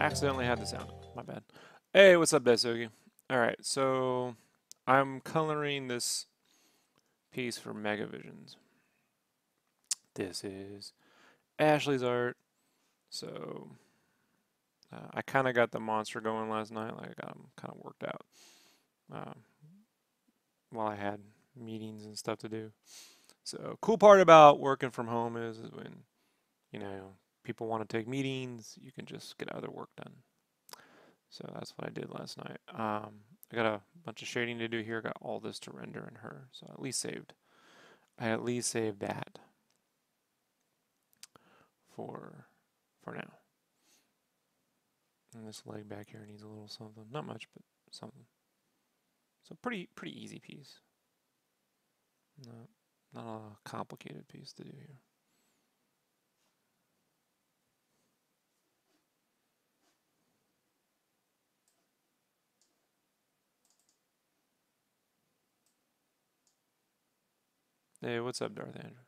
accidentally had the sound. My bad. Hey, what's up, Besogi? Alright, so I'm coloring this piece for Megavisions. This is Ashley's art. So I kind of got the monster going last night. Like I got him kind of worked out um, while I had meetings and stuff to do. So cool part about working from home is when you know people want to take meetings, you can just get other work done. So that's what I did last night. I got a bunch of shading to do here. Got all this to render in her. So I at least saved that for now. And this leg back here needs a little something. Not much, but something. So pretty easy piece. Not a complicated piece to do here. Hey, what's up, Darth Andrew?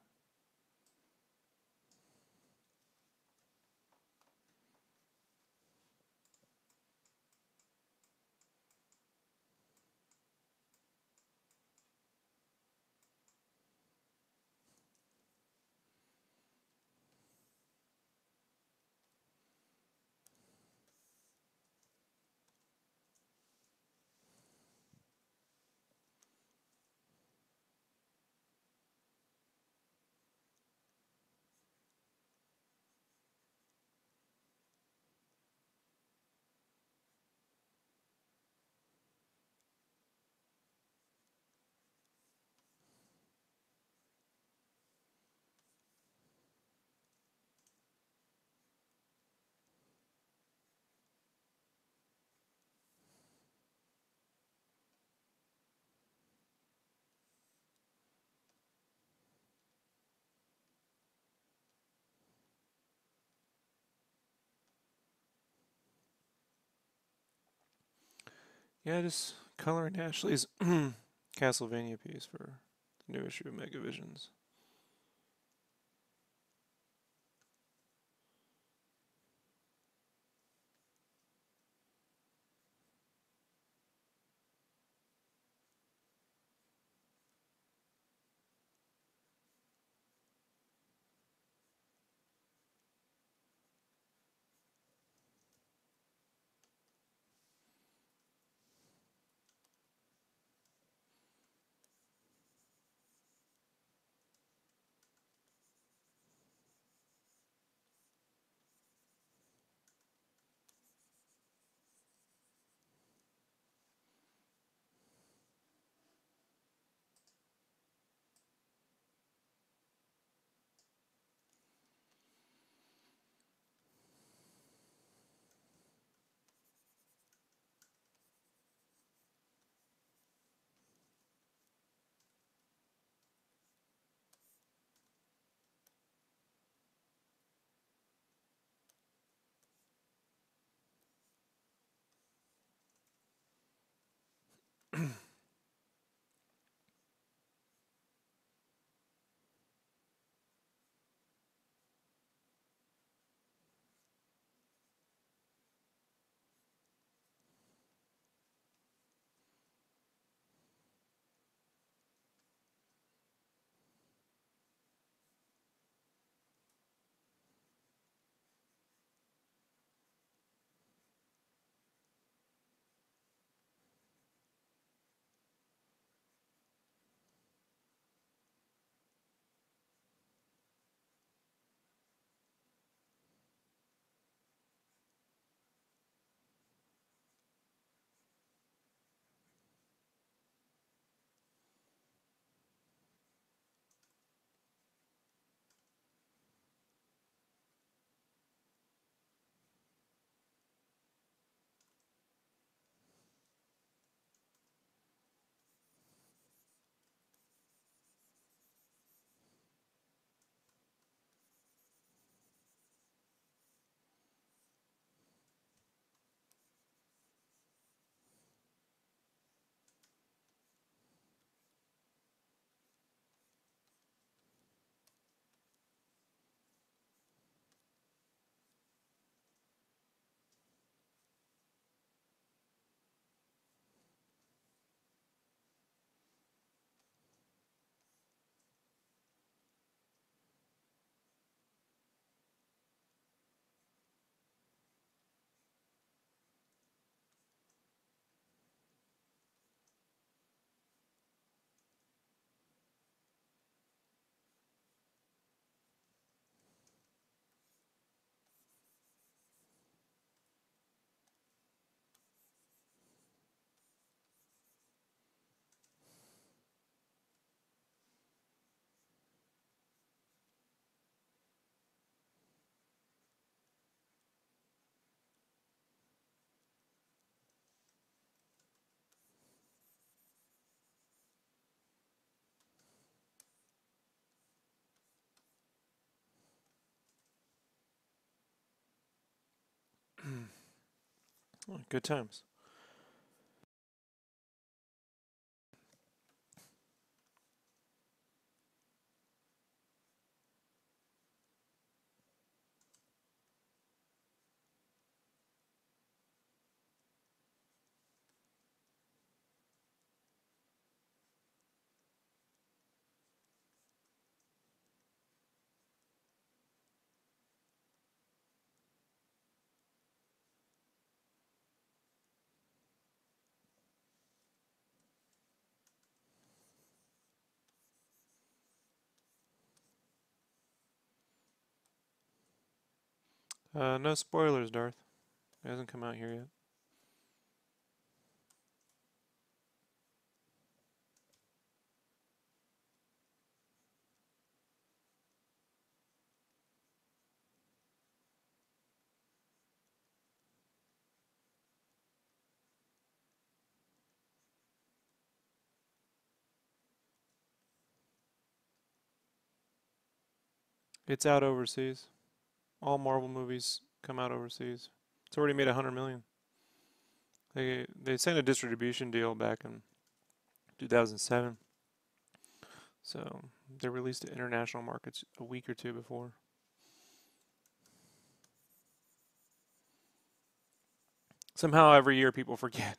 Yeah, just coloring Ashley's Castlevania piece for the new issue of Megavisions. Oh, good times. No spoilers, Darth. It hasn't come out here yet. It's out overseas. All Marvel movies come out overseas. It's already made 100 million. They signed a distribution deal back in 2007. So they released to international markets a week or two before. Somehow every year people forget.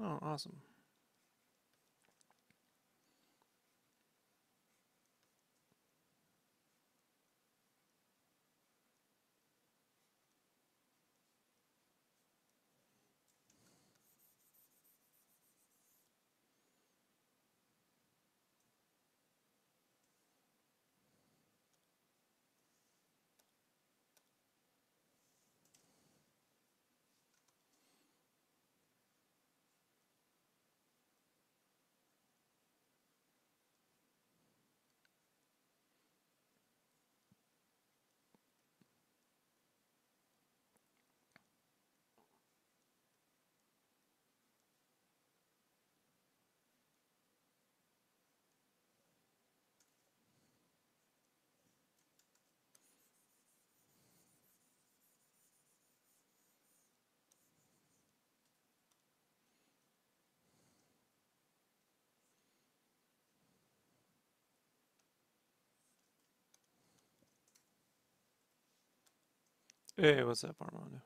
Oh, awesome. Hey, what's up, Armando?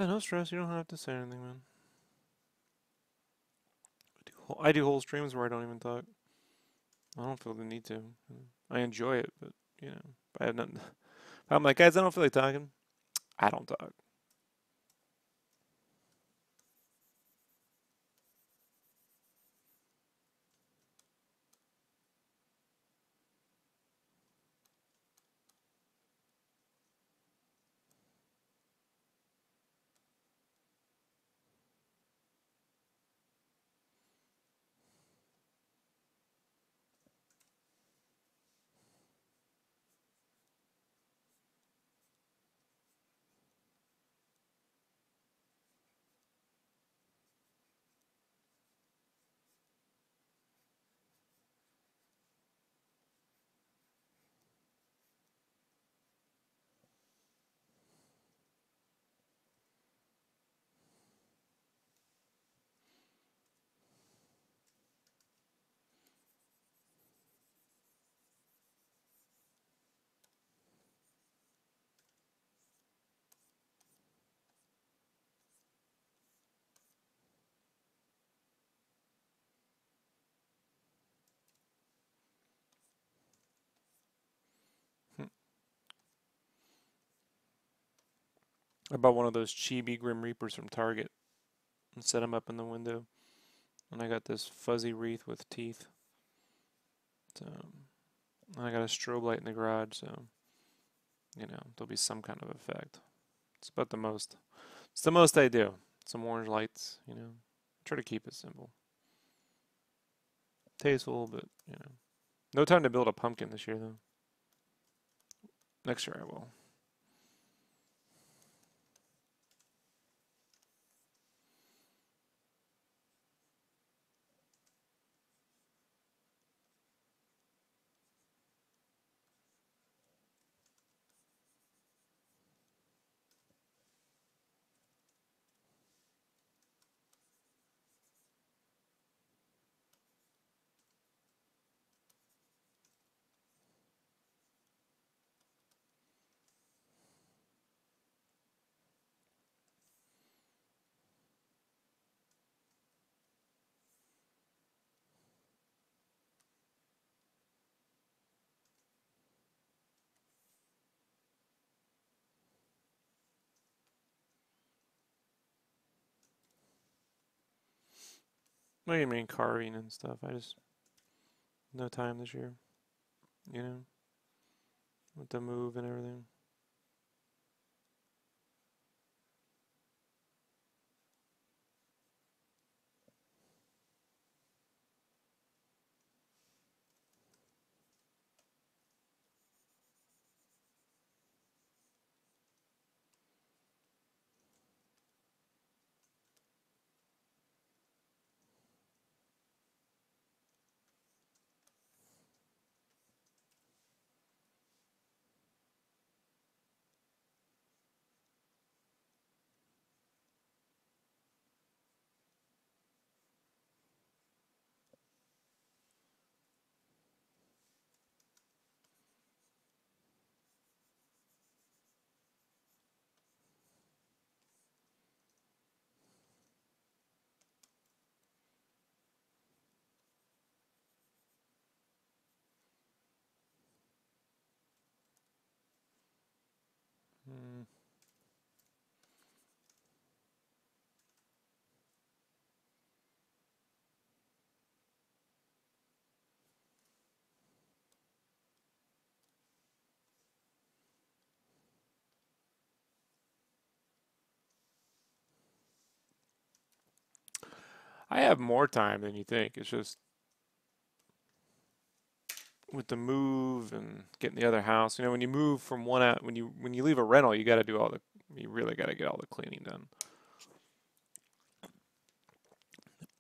No stress. You don't have to say anything, man. I do whole streams where I don't even talk. I don't feel the need to. I enjoy it, but you know, I have nothing. I'm like, guys, I don't feel like talking. I don't talk. I bought one of those chibi Grim Reapers from Target and set them up in the window. And I got this fuzzy wreath with teeth. So, and I got a strobe light in the garage, so you know there'll be some kind of effect. It's about the most. It's the most I do. Some orange lights, you know. Try to keep it simple, tasteful, but you know, no time to build a pumpkin this year though. Next year I will. What do you mean carving and stuff? I just no time this year. You know, with the move and everything. Mm. I have more time than you think. It's just with the move and getting the other house. You know, when you move from one out, when you leave a rental, you got to do all the. You really got to get all the cleaning done.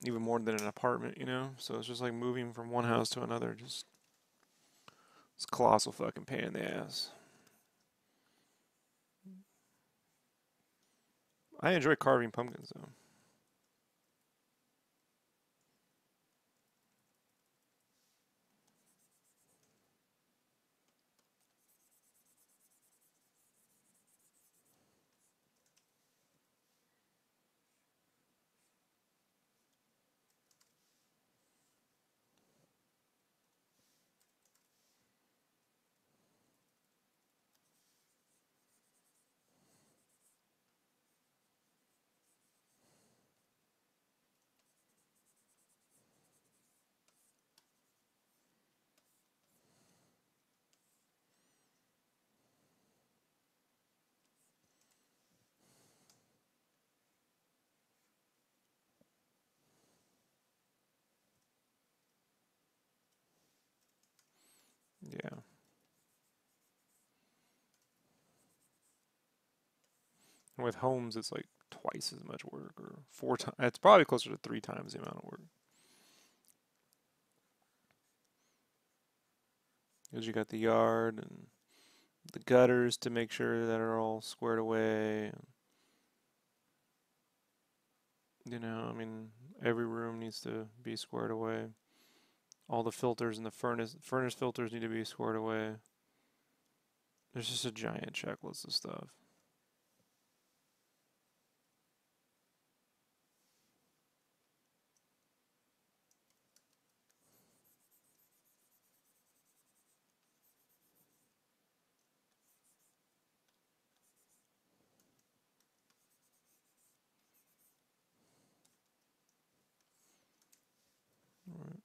Even more than an apartment, you know. So it's just like moving from one house to another. Just it's a colossal fucking pain in the ass. I enjoy carving pumpkins though. Yeah. And with homes, it's like twice as much work, or 4 times. It's probably closer to 3 times the amount of work. Because you got the yard and the gutters to make sure that are all squared away. You know, I mean, every room needs to be squared away. All the filters in the furnace filters need to be squared away. There's just a giant checklist of stuff. All right.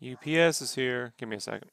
UPS is here. Give me a second.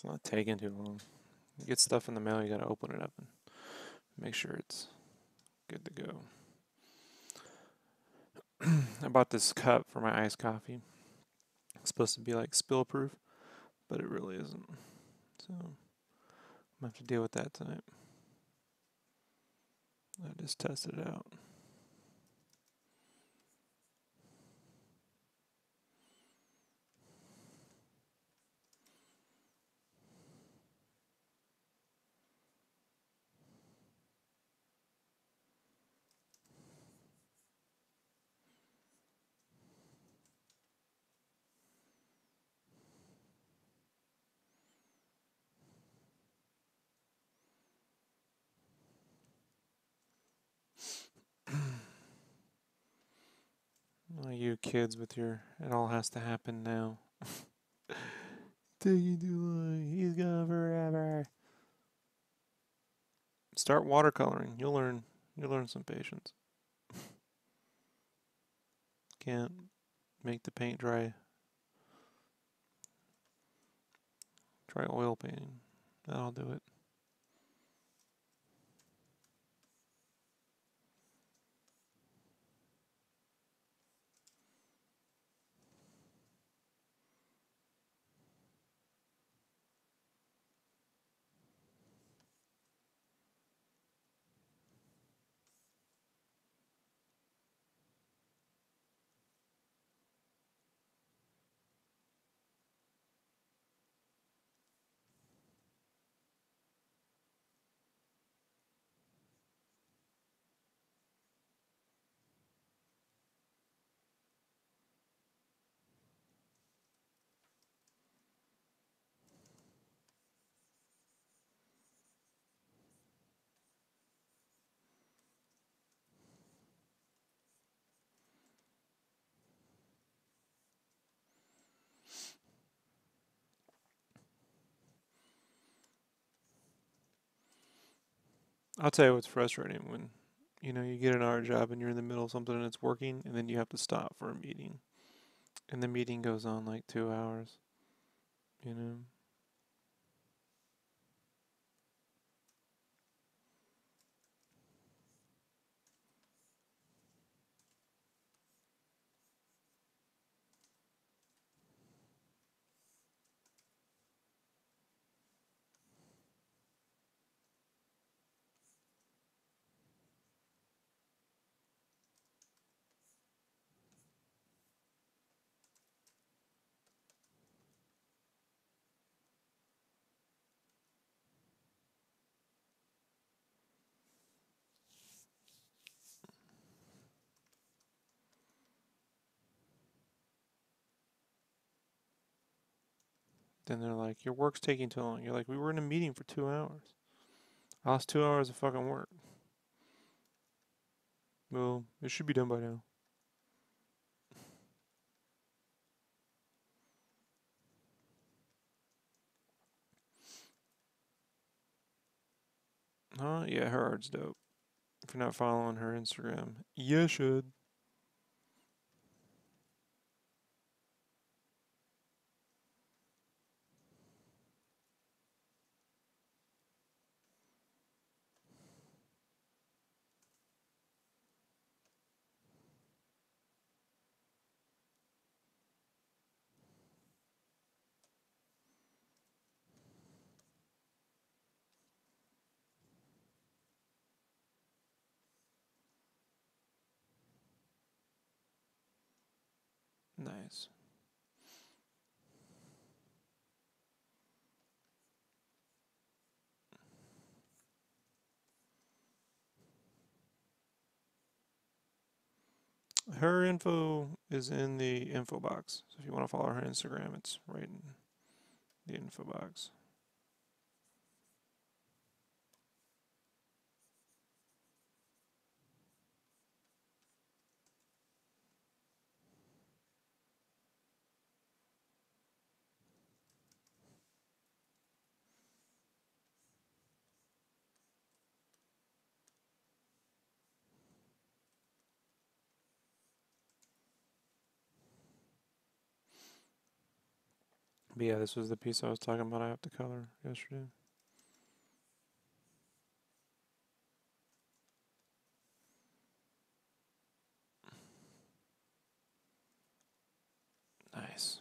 It's not taking too long. You get stuff in the mail, you gotta open it up and make sure it's good to go. I bought this cup for my iced coffee. It's supposed to be like spill proof, but it really isn't. So I'm gonna have to deal with that tonight. I just tested it out. Oh, you kids with your, it all has to happen now. Taking too long. He's gone forever. Start watercoloring. You'll learn. You'll learn some patience. Can't make the paint dry. Try oil painting. That'll do it. I'll tell you what's frustrating when, you get an art job and you're in the middle of something and it's working, and then you have to stop for a meeting, and the meeting goes on like 2 hours. You know. Then they're like, your work's taking too long. You're like, we were in a meeting for 2 hours. I lost 2 hours of fucking work. Well, it should be done by now. Huh? Yeah, her art's dope. If you're not following her Instagram, you should. Nice. Her info is in the info box. So if you want to follow her Instagram, it's right in the info box. But yeah, this was the piece I was talking about I have to color yesterday. Nice.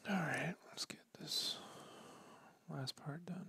All right, let's get this last part done.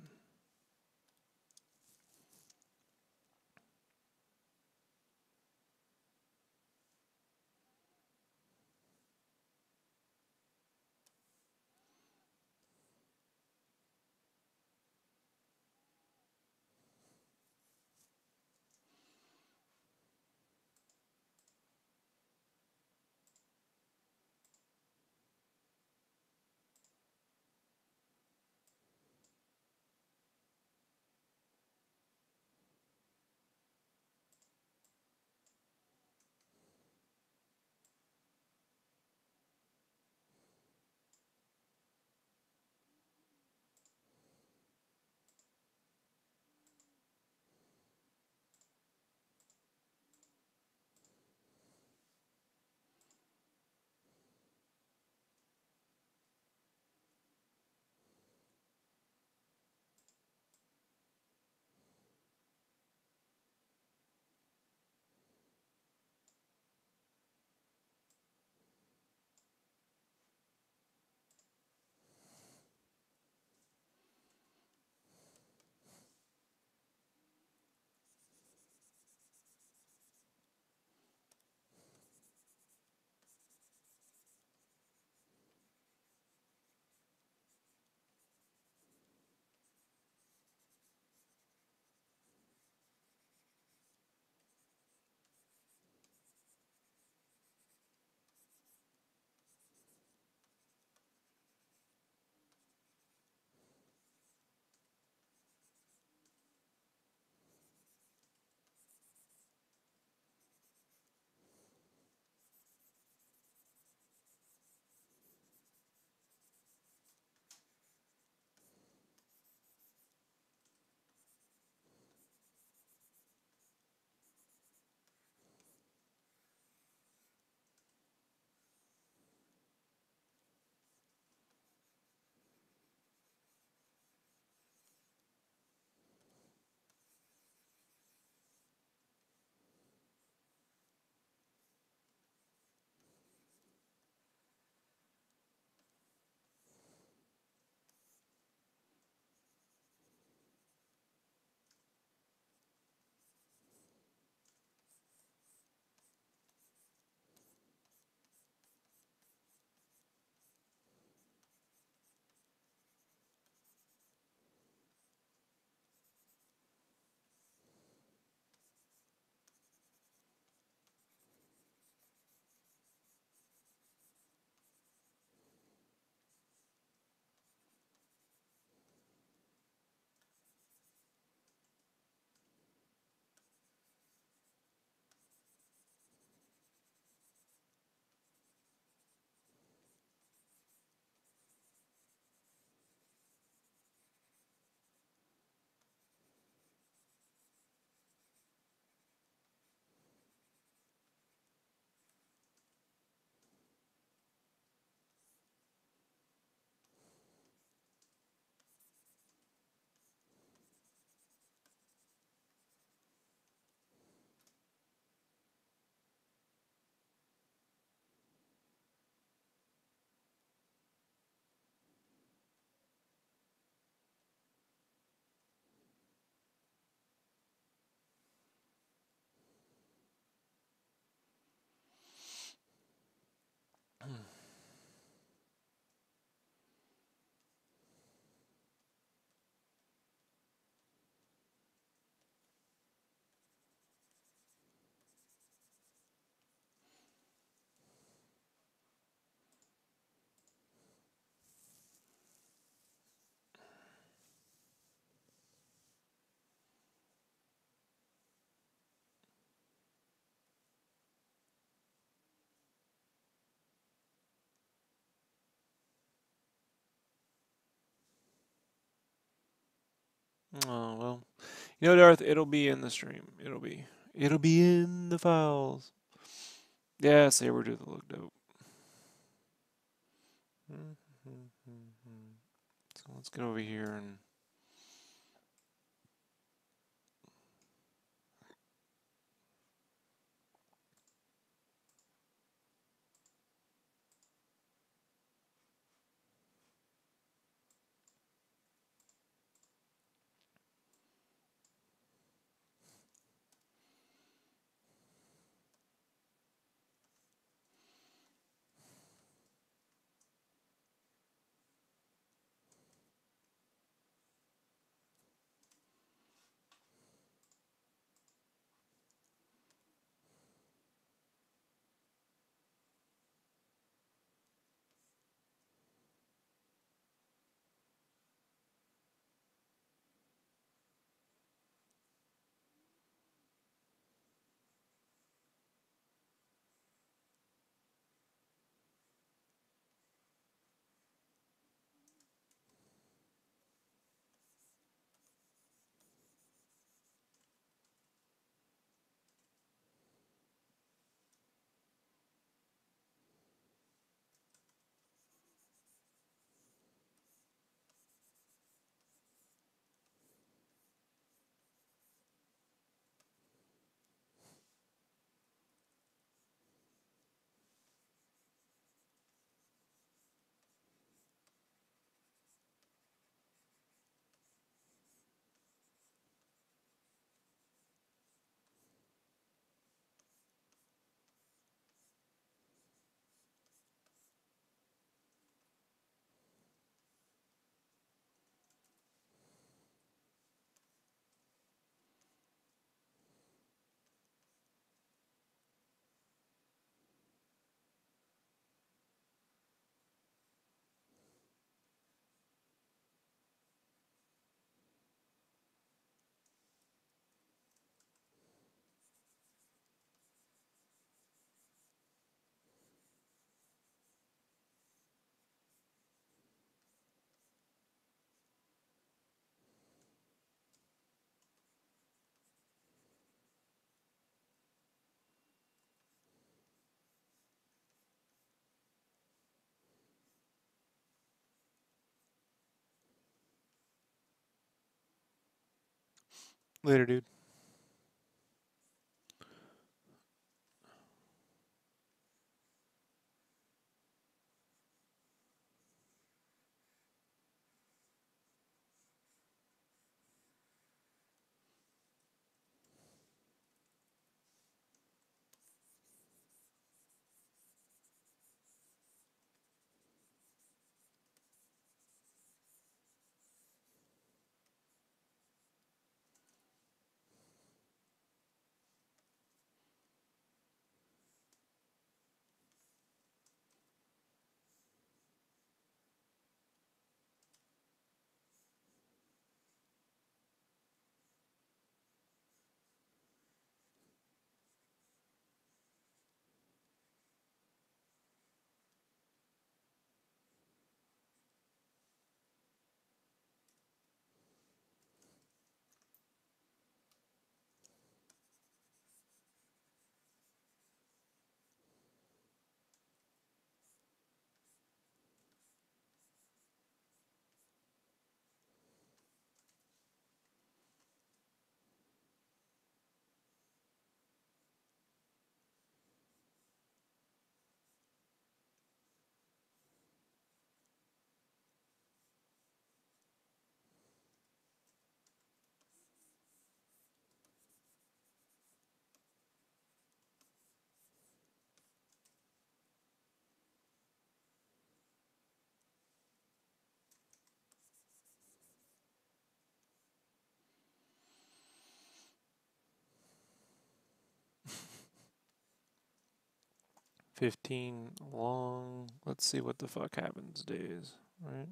Oh well. You know, Darth, it'll be in the stream. It'll be in the files. Yeah, Sabretooth will look dope. So let's get over here and later, dude. $15 long. Let's see what the fuck happens days, right?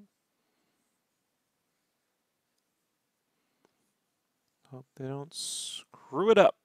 Hope they don't screw it up.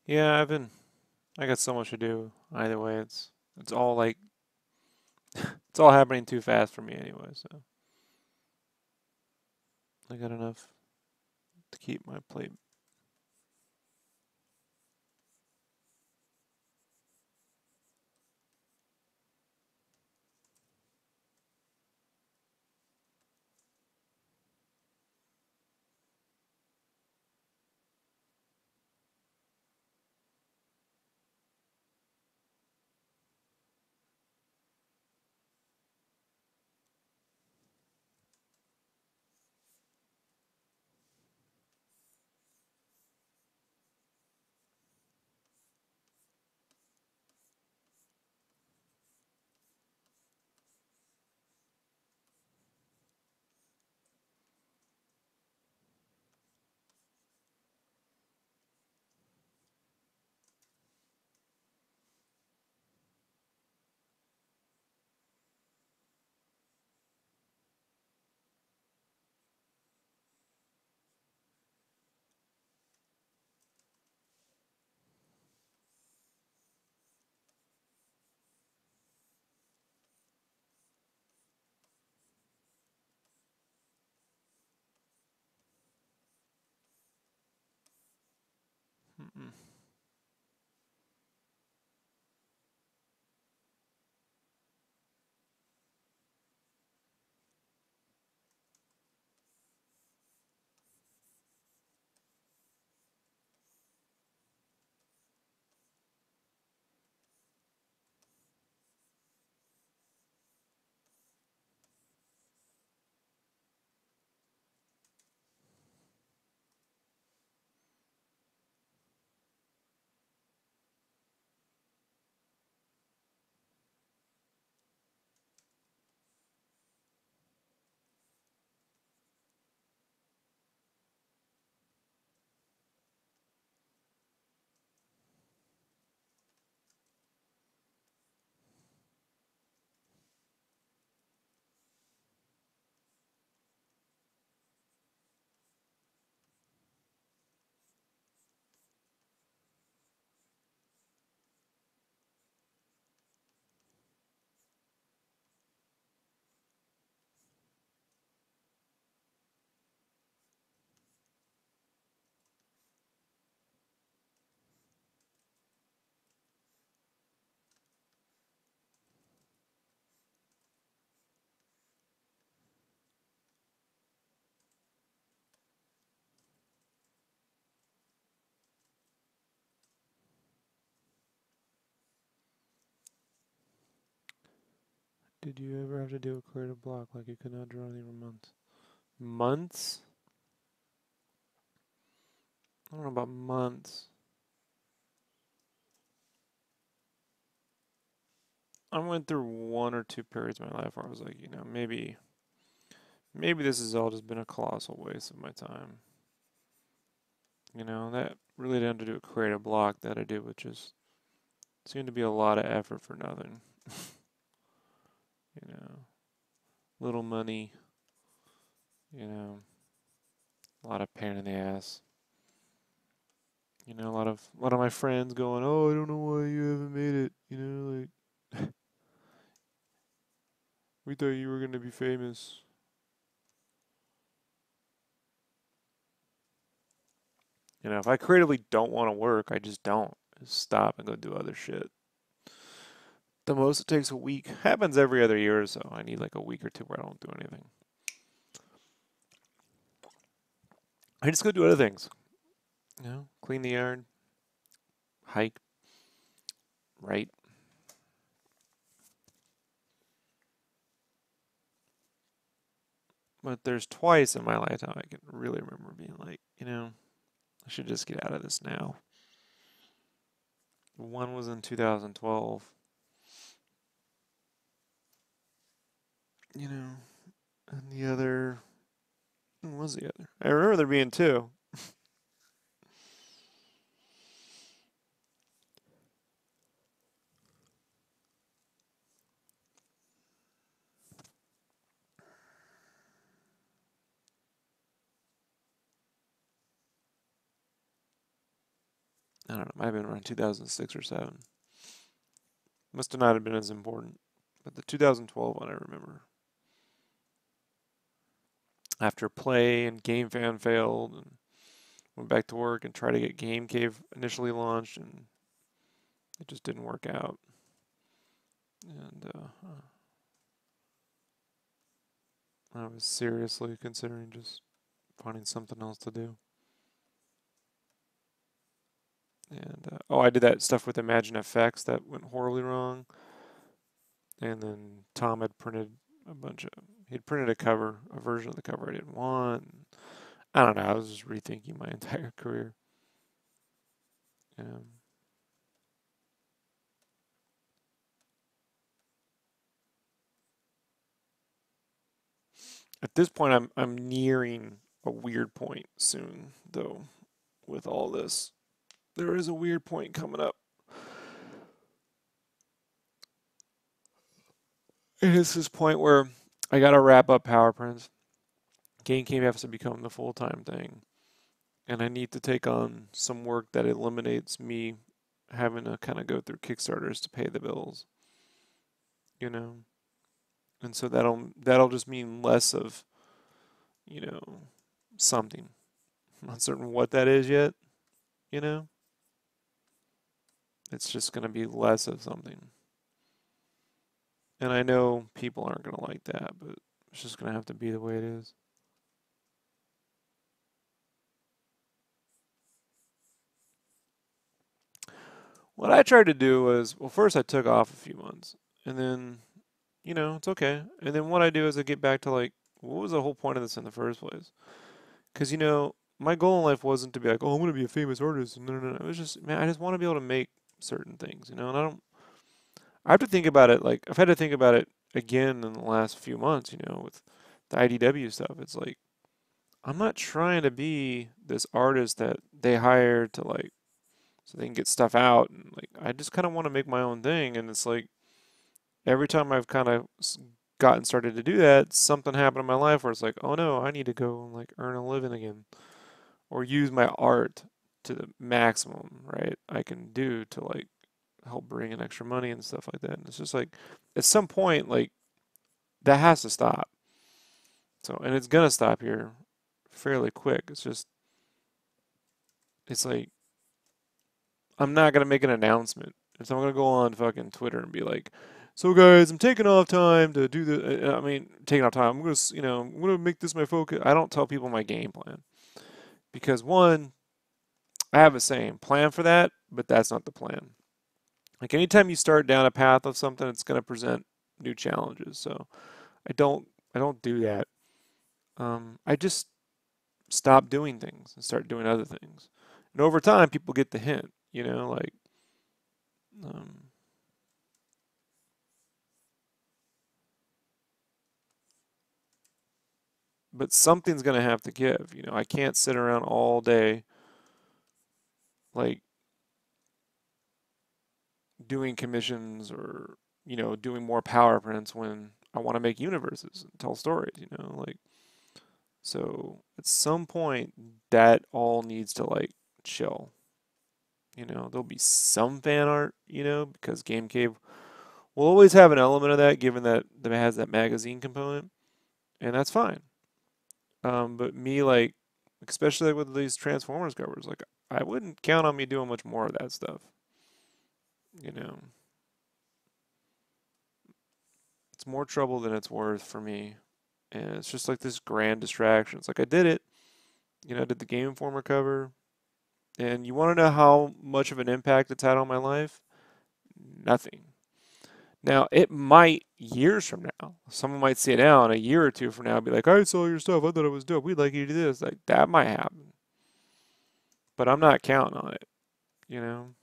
Yeah, I got so much to do. Either way, it's all like it's all happening too fast for me anyway. So I got enough to keep my plate. Mm-mm. Did you ever have to do a creative block like you could not draw anything for months? Months? I don't know about months. I went through one or two periods in my life where I was like, maybe this has all just been a colossal waste of my time. That really didn't have to do a creative block that I did, which just seemed to be a lot of effort for nothing. You know, little money, you know, a lot of pain in the ass. A lot of my friends going, "Oh, I don't know why you haven't made it." Like we thought you were gonna be famous. If I creatively don't want to work, I just don't. Just stop and go do other shit. The most it takes a week. Happens every other year or so. I need like a week or two where I don't do anything. I just go do other things. Clean the yard, hike, write. But there's twice in my lifetime I can really remember being like, I should just get out of this now. One was in 2012, and the other, when was the other? I remember there being two. I don't know, might have been around 2006 or 7. Must have not have been as important. But the 2012 one I remember. After Play and GameFan failed, and went back to work and tried to get Game Cave initially launched, and it just didn't work out. And I was seriously considering just finding something else to do. And oh, I did that stuff with Imagine FX that went horribly wrong. And then Tom had printed he'd printed a version of the cover I didn't want. I don't know, I was just rethinking my entire career. Um, at this point, I'm nearing a weird point soon, though. With all this, there is a weird point coming up. And it's this point where I gotta wrap up PowerPrints. GameCube has to become the full-time thing, and I need to take on some work that eliminates me having to kind of go through Kickstarters to pay the bills, you know. And so that'll just mean less of, you know, something. I'm not certain what that is yet, you know. It's just gonna be less of something. And I know people aren't gonna like that, but it's just gonna have to be the way it is. What I tried to do was, well, first I took off a few months, and then, you know, it's okay. And then what I do is I get back to like, what was the whole point of this in the first place? Because, you know, my goal in life wasn't to be like, oh, I'm gonna be a famous artist. No, no, no. It was just, man, I just want to be able to make certain things, you know. And I have to think about it. Like, I've had to think about it again in the last few months, you know, with the IDW stuff. It's like, I'm not trying to be this artist that they hire to like so they can get stuff out, and like I just kind of want to make my own thing. And it's like every time I've kind of gotten started to do that, something happened in my life where it's like, oh no, I need to go and like earn a living again or use my art to the maximum, right? I can do to like help bring in extra money and stuff like that. And it's just like at some point like that has to stop. So, and it's gonna stop here fairly quick. It's just it's like I'm not gonna make an announcement. If I'm gonna go on fucking Twitter and be like, "So guys, I'm taking off time to do the," I mean, taking off time. I'm gonna, you know, I'm gonna make this my focus. I don't tell people my game plan because one, I have a saying, plan for that, but that's not the plan. Like anytime you start down a path of something, it's gonna present new challenges. So I don't do that. I just stop doing things and start doing other things. And over time, people get the hint. You know, like. Um, but something's going to have to give. You know, I can't sit around all day like doing commissions or, you know, doing more power prints when I want to make universes and tell stories, you know, like so at some point that all needs to like chill. You know, there'll be some fan art, you know, because Game Cave will always have an element of that given that it has that magazine component, and that's fine. But me like especially like with these Transformers covers, like I wouldn't count on me doing much more of that stuff. You know, it's more trouble than it's worth for me, and it's just like this grand distraction. It's like I did it, you know, I did the Game Informer cover, and you want to know how much of an impact it's had on my life? Nothing. Now, it might years from now, someone might see it now, and a year or two from now, be like, I saw your stuff. I thought it was dope. We'd like you to do this. Like, that might happen. But I'm not counting on it, you know?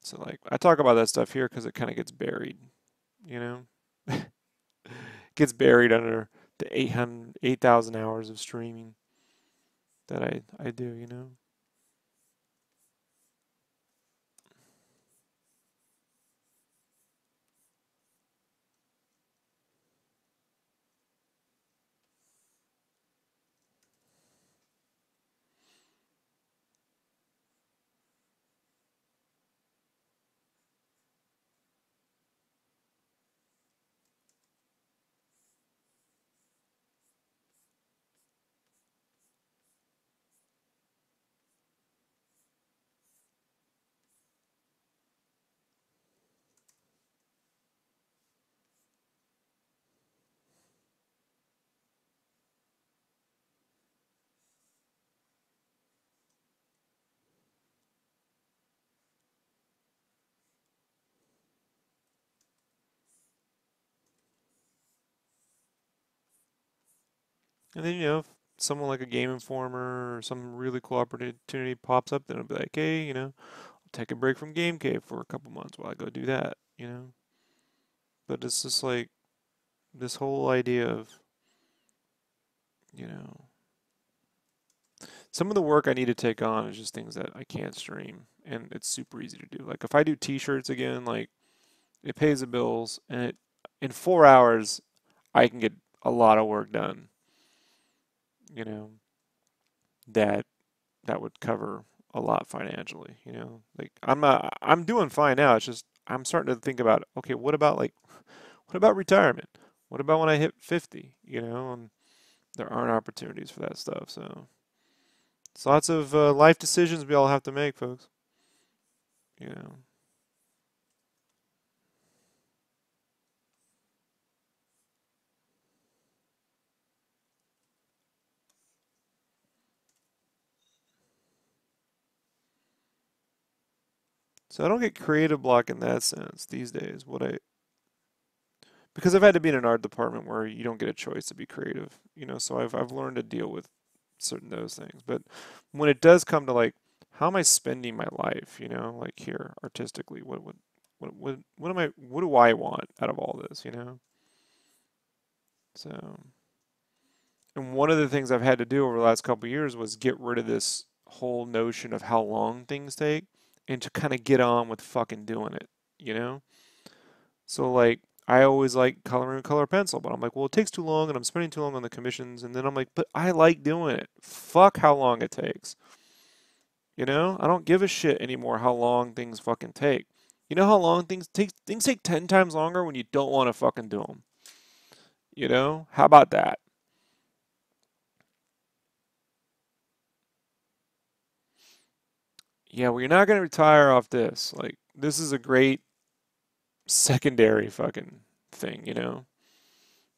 So, like, I talk about that stuff here because it kind of gets buried, you know? Gets buried under the 8,000 hours of streaming. that I do, you know. And then, you know, if someone like a Game Informer or some really cool opportunity pops up, then I'll be like, hey, you know, I'll take a break from Game Cave for a couple months while I go do that, you know. But it's just like this whole idea of, you know, some of the work I need to take on is just things that I can't stream, and it's super easy to do. Like if I do T-shirts again, like it pays the bills, and in 4 hours I can get a lot of work done. You know, that that would cover a lot financially. You know, like I'm doing fine now. It's just I'm starting to think about, okay, what about retirement? What about when I hit 50? You know, and there aren't opportunities for that stuff. So it's lots of life decisions we all have to make, folks. You know. So I don't get creative block in that sense these days. Because I've had to be in an art department where you don't get a choice to be creative, you know, so I've learned to deal with certain those things. But when it does come to like how am I spending my life, you know, like here artistically, what do I want out of all this, you know? So, and one of the things I've had to do over the last couple of years was get rid of this whole notion of how long things take and to kind of get on with fucking doing it, you know? So like I always like coloring with color pencil, but I'm like, well, it takes too long and I'm spending too long on the commissions, and then I'm like, but I like doing it. Fuck how long it takes. You know? I don't give a shit anymore how long things fucking take. You know how long things take? Things take 10 times longer when you don't want to fucking do them. You know? How about that? Yeah, well, you're not going to retire off this. Like, this is a great secondary fucking thing, you know?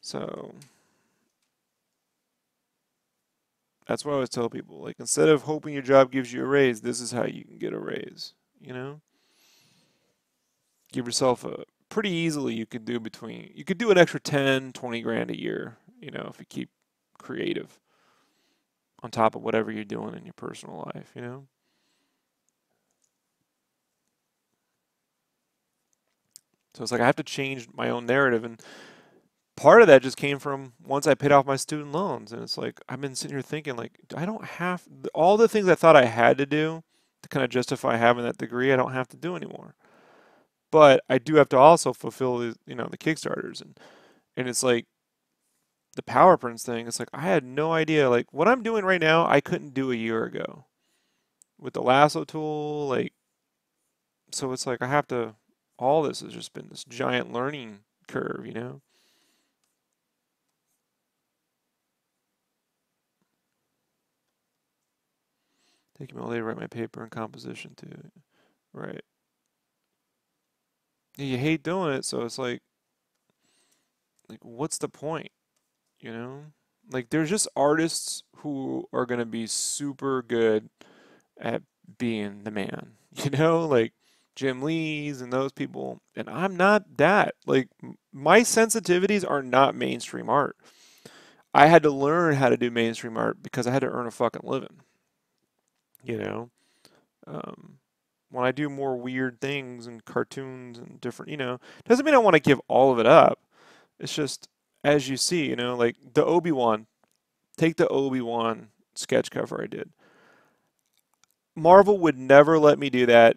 So, that's what I always tell people. Like, instead of hoping your job gives you a raise, this is how you can get a raise. You know, give yourself a pretty easily. You could do an extra 10, 20 grand a year. You know, if you keep creative on top of whatever you're doing in your personal life. You know, so it's like I have to change my own narrative, and part of that just came from once I paid off my student loans, and it's like I've been sitting here thinking like I don't have all the things I thought I had to do to kind of justify having that degree. I don't have to do anymore. But I do have to also fulfill the, you know, the Kickstarters, and it's like the power prints thing. It's like I had no idea. Like what I'm doing right now, I couldn't do a year ago with the lasso tool. Like so, it's like I have to. All this has just been this giant learning curve, you know. Taking me all day to write my paper and composition too. Right. Yeah, you hate doing it, so it's like what's the point, you know? Like there's just artists who are gonna be super good at being the man, you know, like Jim Lee's and those people. And I'm not that. Like, my sensitivities are not mainstream art. I had to learn how to do mainstream art because I had to earn a fucking living, you know. Um, when I do more weird things and cartoons and different, you know, doesn't mean I want to give all of it up. It's just, as you see, you know, like the Obi-Wan, take the Obi-Wan sketch cover I did. Marvel would never let me do that,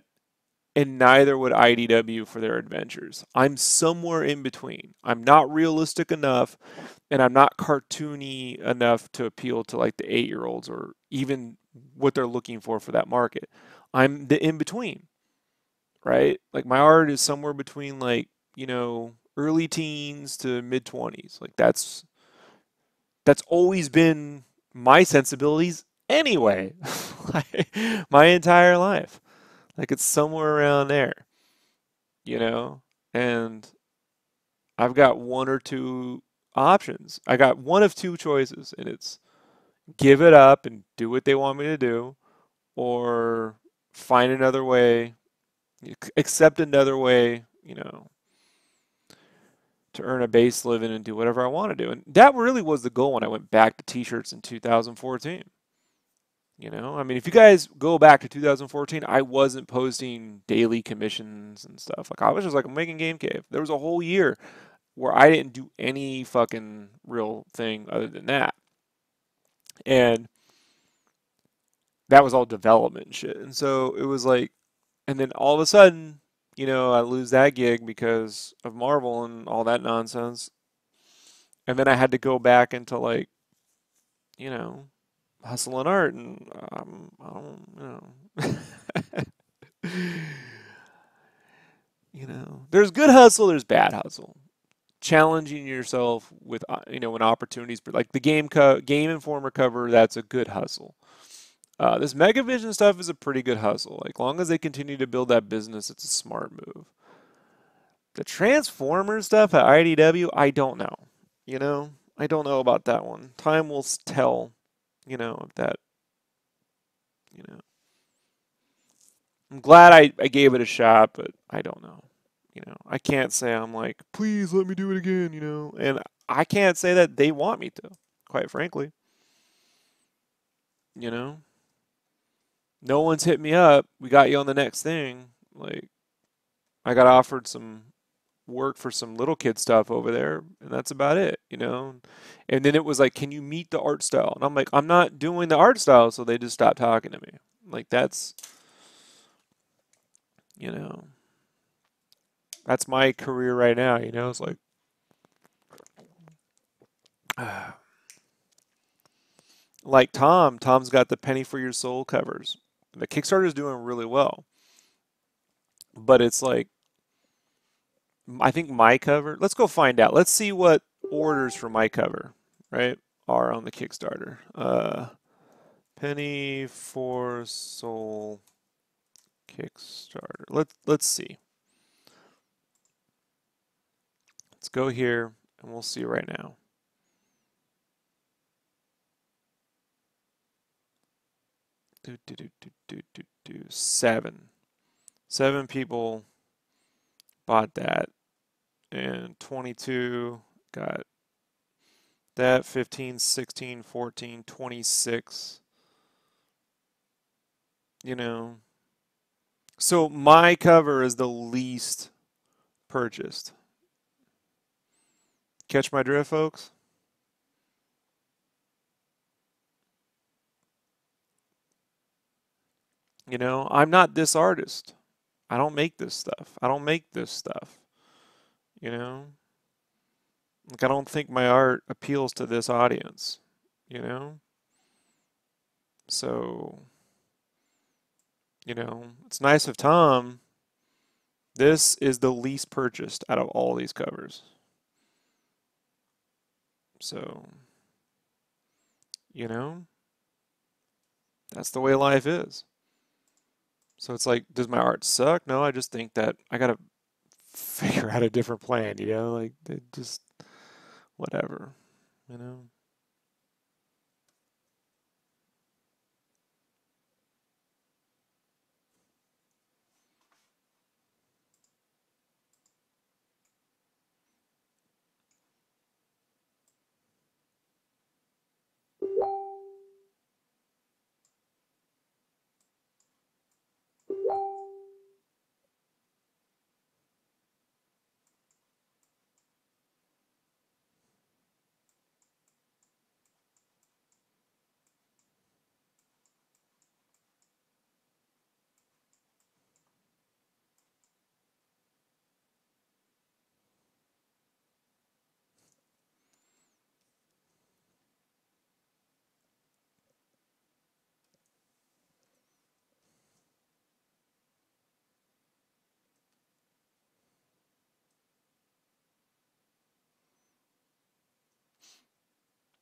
and neither would IDW for their adventures. I'm somewhere in between. I'm not realistic enough, and I'm not cartoony enough to appeal to like the 8-year-olds or even what they're looking for that market. I'm the in between, right? Like my art is somewhere between like, early teens to mid 20s. Like that's always been my sensibilities anyway. Like, my entire life. Like it's somewhere around there, you know? And I've got one or two options. I got one of two choices, and it's give it up and do what they want me to do, or find another way, accept another way, to earn a base living and do whatever I want to do. And that really was the goal when I went back to t-shirts in 2014. I mean, if you guys go back to 2014, I wasn't posting daily commissions and stuff. Like I was just like making Game Cave. There was a whole year where I didn't do any fucking real thing other than that. And that was all development shit. And so it was like, and then all of a sudden, I lose that gig because of Marvel and all that nonsense. And then I had to go back into like, you know, hustle and art, and I don't, there's good hustle, there's bad hustle. Challenging yourself with, when opportunities, like the Game Informer cover, that's a good hustle. This Megavision stuff is a pretty good hustle. Like, long as they continue to build that business, it's a smart move. The Transformers stuff at IDW, I don't know. I don't know about that one. Time will tell, if that, you know. I'm glad I gave it a shot, but I don't know. I can't say I'm like, please let me do it again, and I can't say that they want me to, quite frankly. You know, no one's hit me up. We got you on the next thing. Like, I got offered some work for some little kid stuff over there, and that's about it. And then it was like, can you meet the art style? And I'm like, I'm not doing the art style, so they just stopped talking to me. Like, you know, that's my career right now. It's like, like Tom's got the Penny for Your Soul covers. The Kickstarter's doing really well, but it's like, I think my cover. Let's go find out. Let's see what orders for my cover, right, are on the Kickstarter. Penny for Soul Kickstarter. Let's see. Let's go here and we'll see right now. Seven. 7 people bought that, and 22 got that. 15, 16, 14, 26. So my cover is the least purchased. Catch my drift, folks? I'm not this artist. I don't make this stuff. I don't make this stuff. You know? Like, I don't think my art appeals to this audience. You know? So, it's nice of Tom. This is the least purchased out of all these covers. So, that's the way life is. So it's like, does my art suck? No, I just think that I gotta figure out a different plan, like just whatever, you know.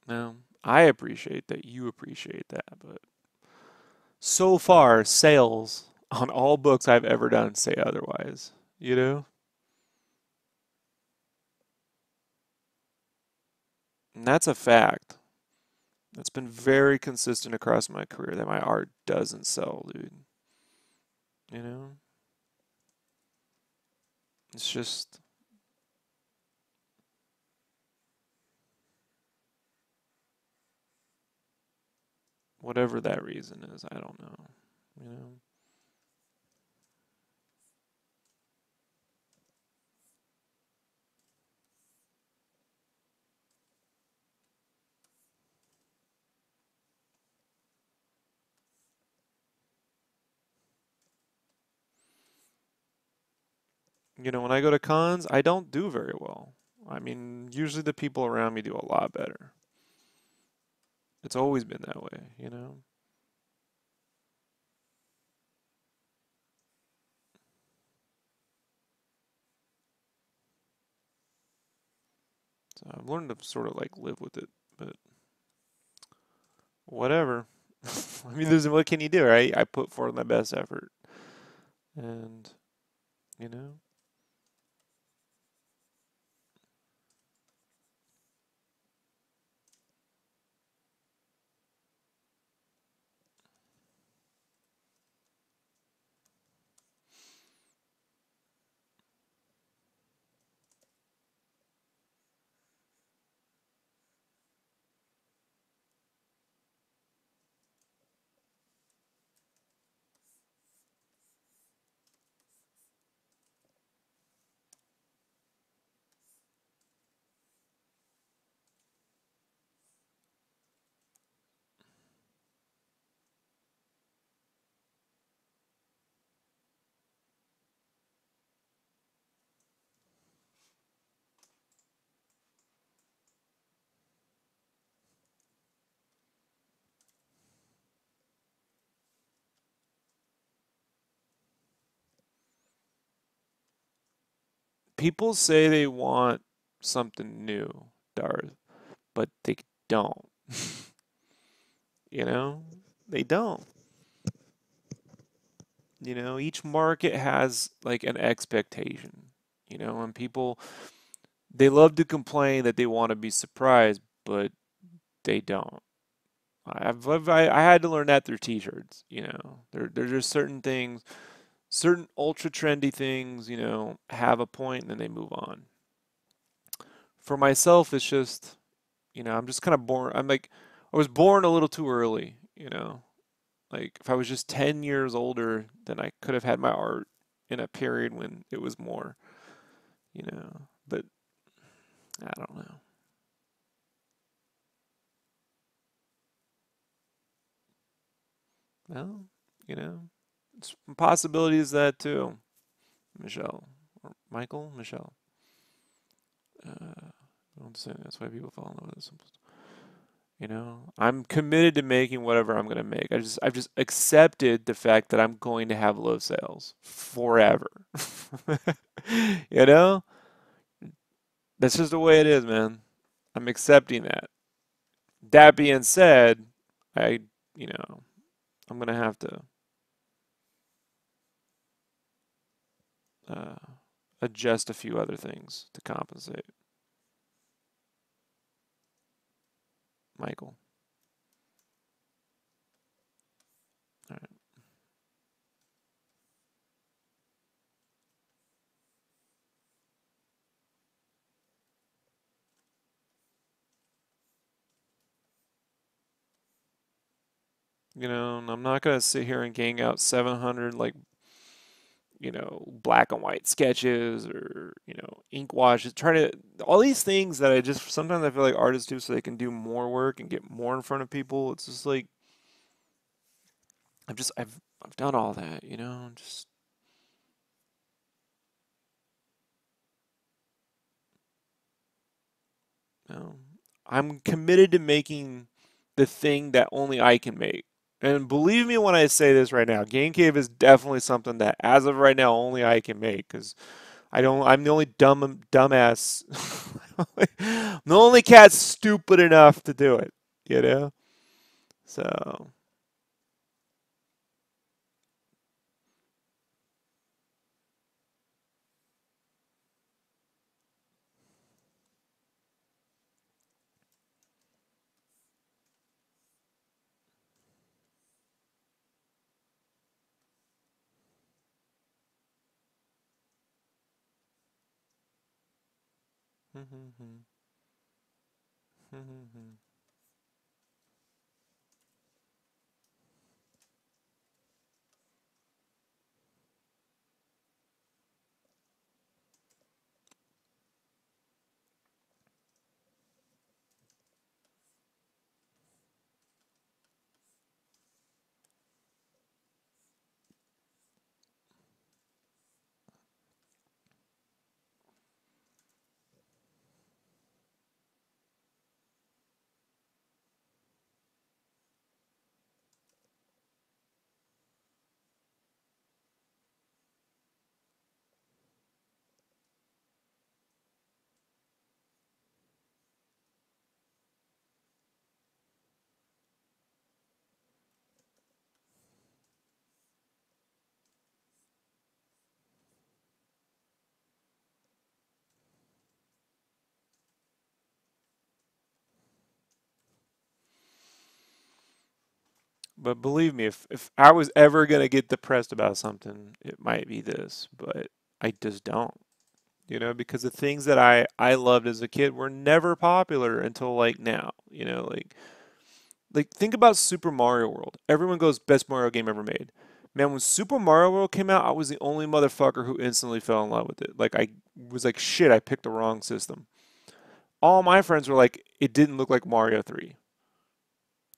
Now, I appreciate that you appreciate that, but so far, sales on all books I've ever done say otherwise, you know? And that's a fact. That's been very consistent across my career that my art doesn't sell, dude. You know? It's just whatever that reason is, I don't know. You know? You know, when I go to cons, I don't do very well. I mean, usually the people around me do a lot better. It's always been that way, you know? So I've learned to sort of like live with it, but whatever. I mean, what can you do, right? I put forth my best effort, and you know, people say they want something new, Darth, but they don't. You know, they don't. You know, each market has like an expectation. You know, and people they love to complain that they want to be surprised, but they don't. I had to learn that through t-shirts, you know. There's just certain things, certain ultra trendy things, you know, have a point and then they move on. For myself, it's just, you know, I'm just kind of born. I'm like, I was born a little too early, you know. Like if I was just 10 years older, then I could have had my art in a period when it was more, you know. But I don't know. Well, you know, it's possibilities that too, Michelle or Michael, Michelle. I don't say that's why people fall in love with this. You know, I'm committed to making whatever I'm gonna make. I've just accepted the fact that I'm going to have low sales forever. You know, that's just the way it is, man. I'm accepting that. That being said, I, you know, I'm gonna have to uh, adjust a few other things to compensate. Michael. All right. You know, and I'm not gonna sit here and gang out 700 like you know, black and white sketches or, you know, ink washes, trying to, all these things that I just, sometimes I feel like artists do so they can do more work and get more in front of people. It's just like, I've done all that, you know, just, you know, I'm committed to making the thing that only I can make. And believe me when I say this right now, Game Cave is definitely something that, as of right now, only I can make because I'm the only dumbass. I'm the only cat stupid enough to do it, you know? So, but believe me, if I was ever gonna get depressed about something, it might be this, but I just don't. You know, because the things that I loved as a kid were never popular until like now. You know, like think about Super Mario World. Everyone goes best Mario game ever made. Man, when Super Mario World came out, I was the only motherfucker who instantly fell in love with it. Like I was like, shit, I picked the wrong system. All my friends were like, it didn't look like Mario 3.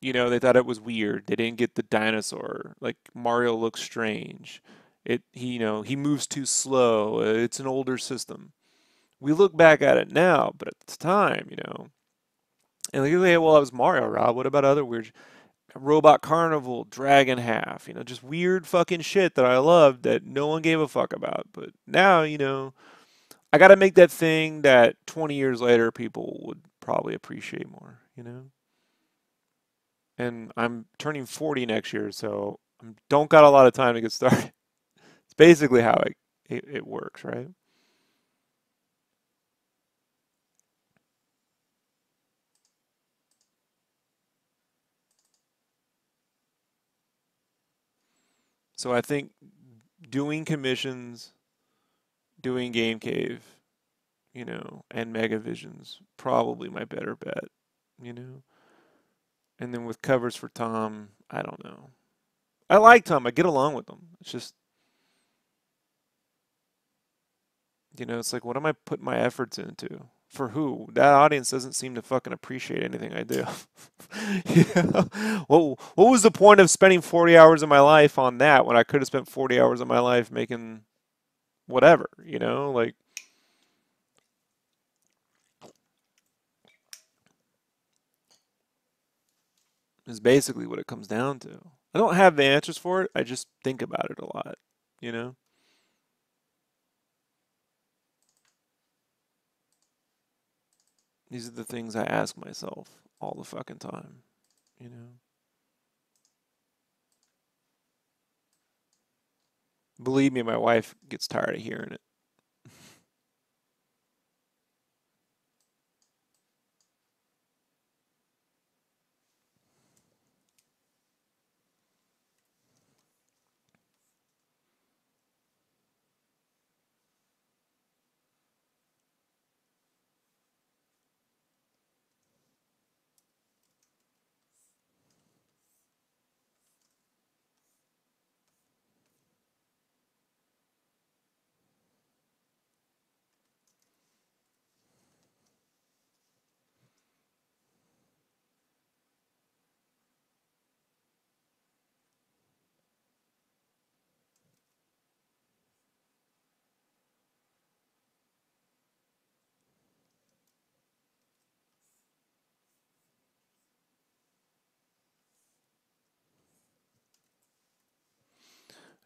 You know, they thought it was weird. They didn't get the dinosaur. Like Mario looks strange. He, you know, he moves too slow. It's an older system. We look back at it now, but at the time, you know, and like, okay, well, that was Mario, Rob. What about other weird Robot Carnival, Dragon Half, you know, just weird fucking shit that I loved that no one gave a fuck about. But now, you know, I got to make that thing that 20 years later people would probably appreciate more, you know? And I'm turning 40 next year, so I don't got a lot of time to get started. It's basically how it works, right? So I think doing commissions, doing Game Cave, you know, and Megavision's probably my better bet, you know. And then with covers for Tom, I don't know. I like Tom. I get along with him. It's just, you know, it's like, what am I putting my efforts into? For who? That audience doesn't seem to fucking appreciate anything I do. You know? What was the point of spending 40 hours of my life on that when I could have spent 40 hours of my life making whatever, you know? Like, is basically what it comes down to. I don't have the answers for it. I just think about it a lot, you know? These are the things I ask myself all the fucking time, you know? Believe me, my wife gets tired of hearing it.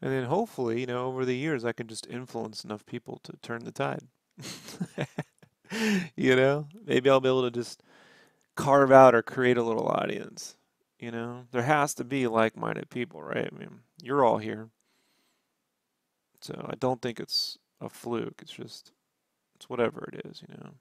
And then hopefully, you know, over the years, I can just influence enough people to turn the tide. You know, maybe I'll be able to just carve out or create a little audience. You know, there has to be like-minded people, right? I mean, you're all here, so I don't think it's a fluke. It's just it's whatever it is, you know.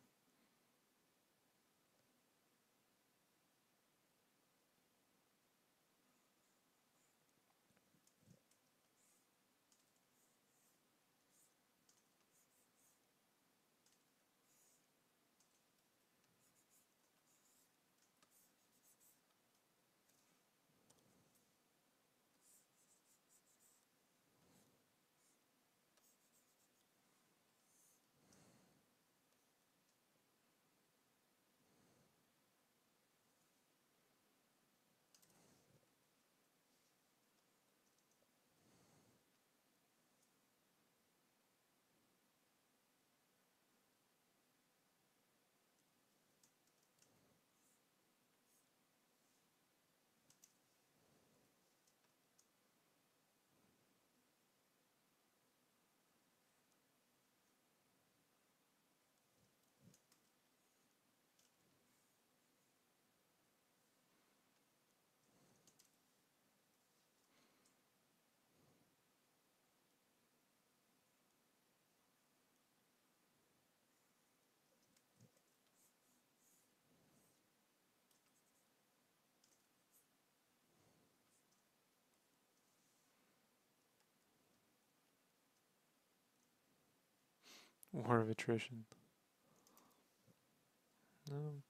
War of attrition. No.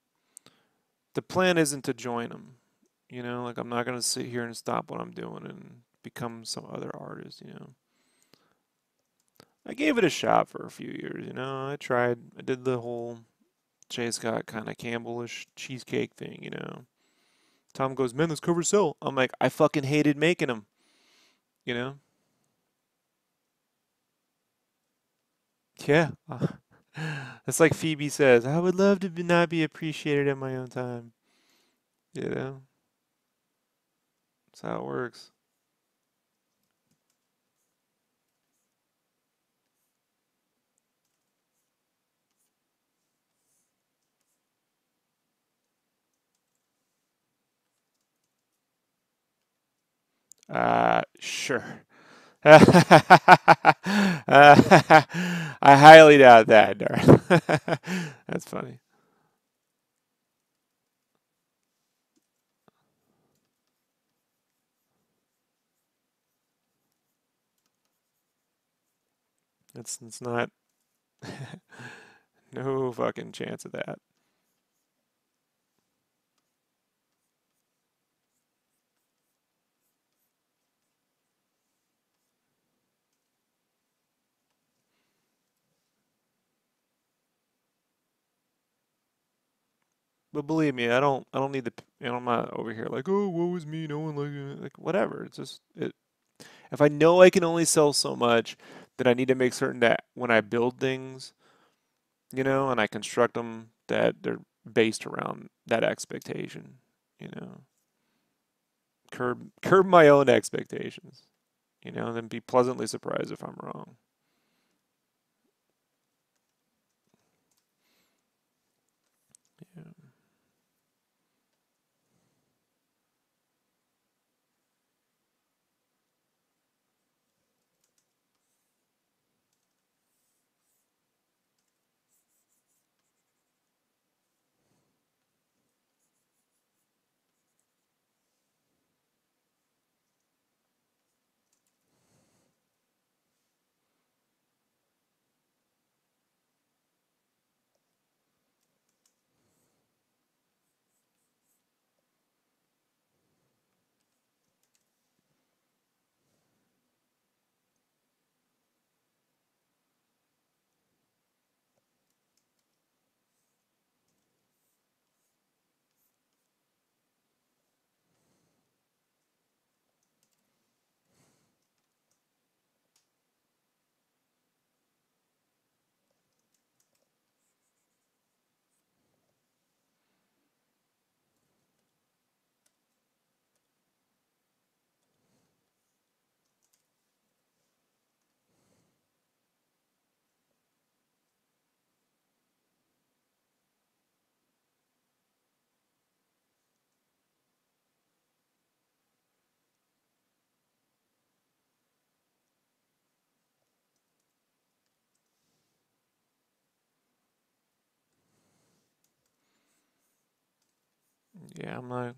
The plan isn't to join them. You know, like I'm not gonna sit here and stop what I'm doing and become some other artist. You know, I gave it a shot for a few years. You know, I tried. I did the whole J. Scott kind of Campbellish cheesecake thing. You know, Tom goes, "Man, this cover's sell." I'm like, I fucking hated making them. You know, yeah. It's like Phoebe says, I would love to not be appreciated in my own time. You know, that's how it works. Sure. I highly doubt that, Darth. That's funny. It's not no fucking chance of that. But believe me, I don't need the you know I'm not over here like oh woe is me no one like whatever. It's just it if I know I can only sell so much, then I need to make certain that when I build things, you know, and I construct them that they're based around that expectation, you know. Curb my own expectations, you know, and then be pleasantly surprised if I'm wrong. Yeah. Yeah, I'm not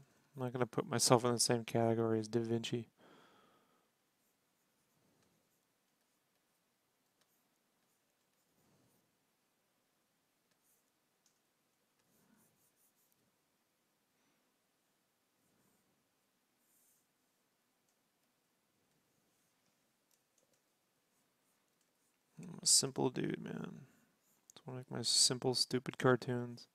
gonna put myself in the same category as Da Vinci. I'm a simple dude, man. It's one of my simple, stupid cartoons.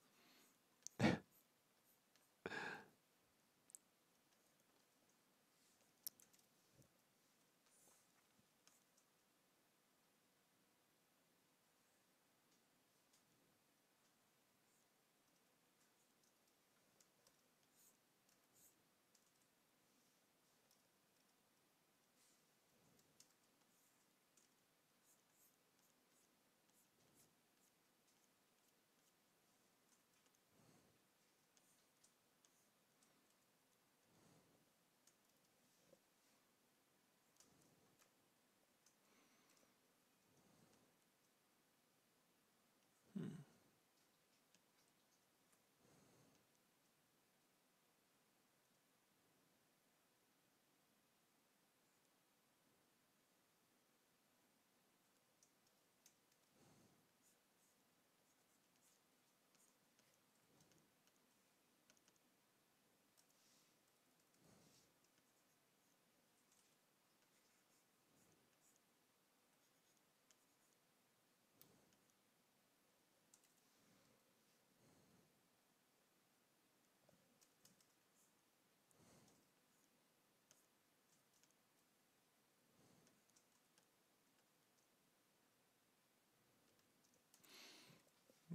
Hmm.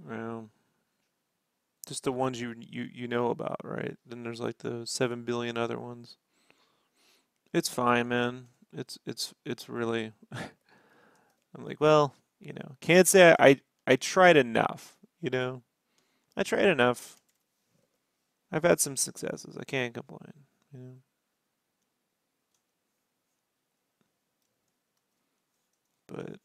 Well, just the ones you know about, right? Then there's like the 7 billion other ones. It's fine, man. It's really. I'm like, well, can't say I tried enough. I tried enough. I've had some successes. I can't complain. You know, but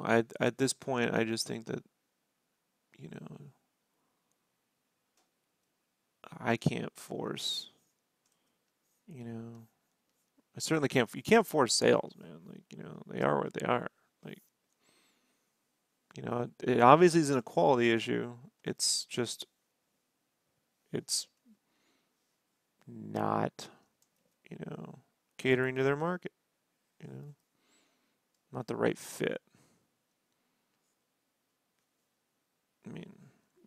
I at this point I just think that you know I can't force. You know, I certainly can't. You can't force sales, man. Like they are what they are. Like it obviously isn't a quality issue. It's just it's not you know catering to their market. You know, not the right fit. I mean,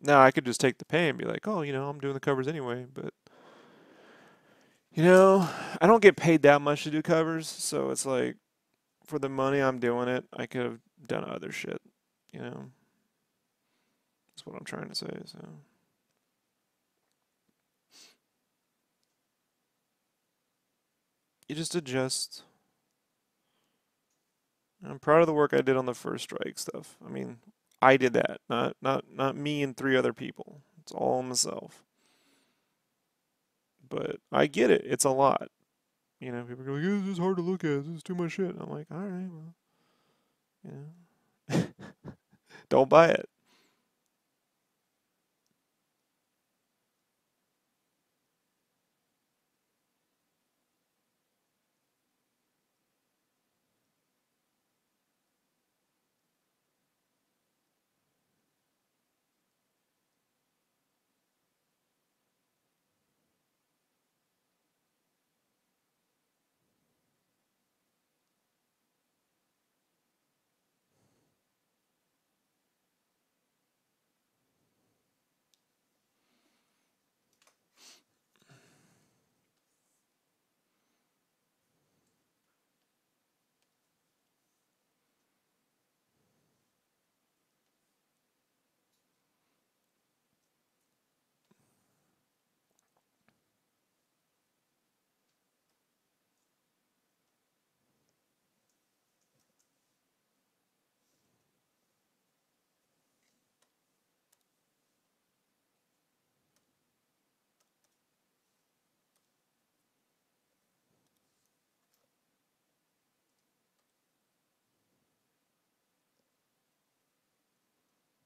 now I could just take the pay and be like, oh, I'm doing the covers anyway. But I don't get paid that much to do covers, so it's like for the money I'm doing it, I could have done other shit. You know, that's what I'm trying to say. So you just adjust. I'm proud of the work I did on the first strike stuff. I mean, I did that, not me and three other people. It's all myself. But I get it. It's a lot. People go, like, this is hard to look at. This is too much shit. I'm like, all right, well, you know, don't buy it.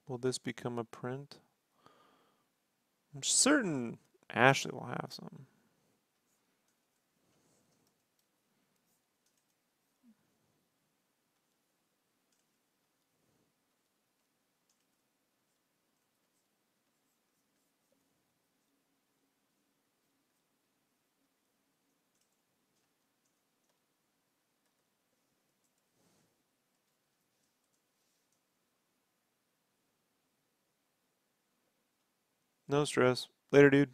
Will this become a print? I'm certain Ashley will have some. No stress. Later, dude.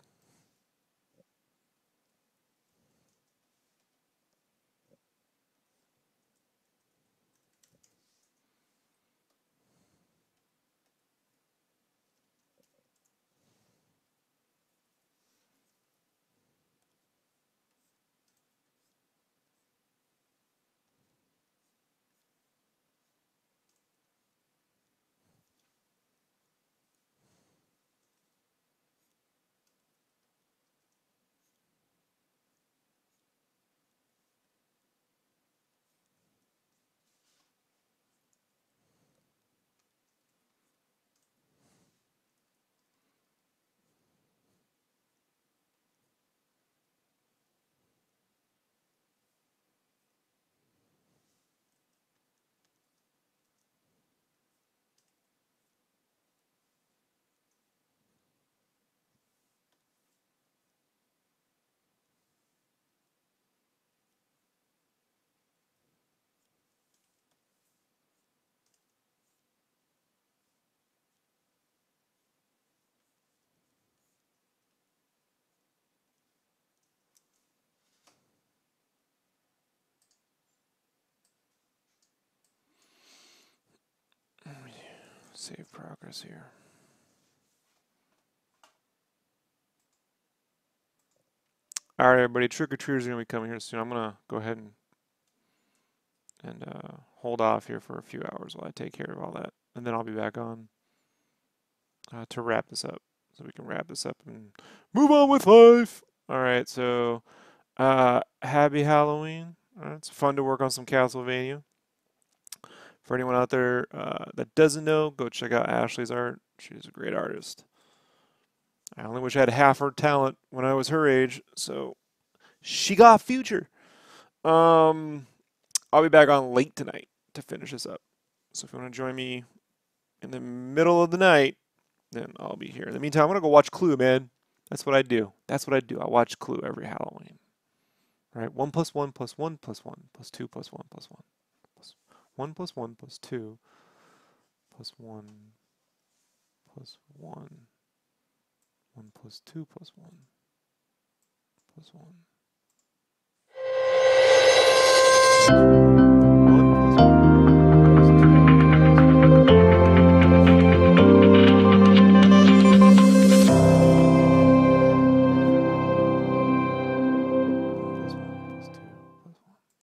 Save progress here. All right, everybody. Trick or treaters are gonna be coming here soon. I'm gonna go ahead and hold off here for a few hours while I take care of all that, and then I'll be back on to wrap this up, so we can wrap this up and move on with life. All right. So, happy Halloween. All right, it's fun to work on some Castlevania. For anyone out there that doesn't know, go check out Ashley's art. She's a great artist. I only wish I had half her talent when I was her age, so she got future. Um, I'll be back on late tonight to finish this up. So if you want to join me in the middle of the night, then I'll be here. In the meantime, I'm gonna go watch Clue, man. That's what I do. That's what I do. I watch Clue every Halloween. All right, 1 plus 1 plus 1 plus 1 plus 2 plus 1 plus 1 plus 1 plus 1 plus 2 plus 1 plus 1 1 plus 2 plus 1 plus 1.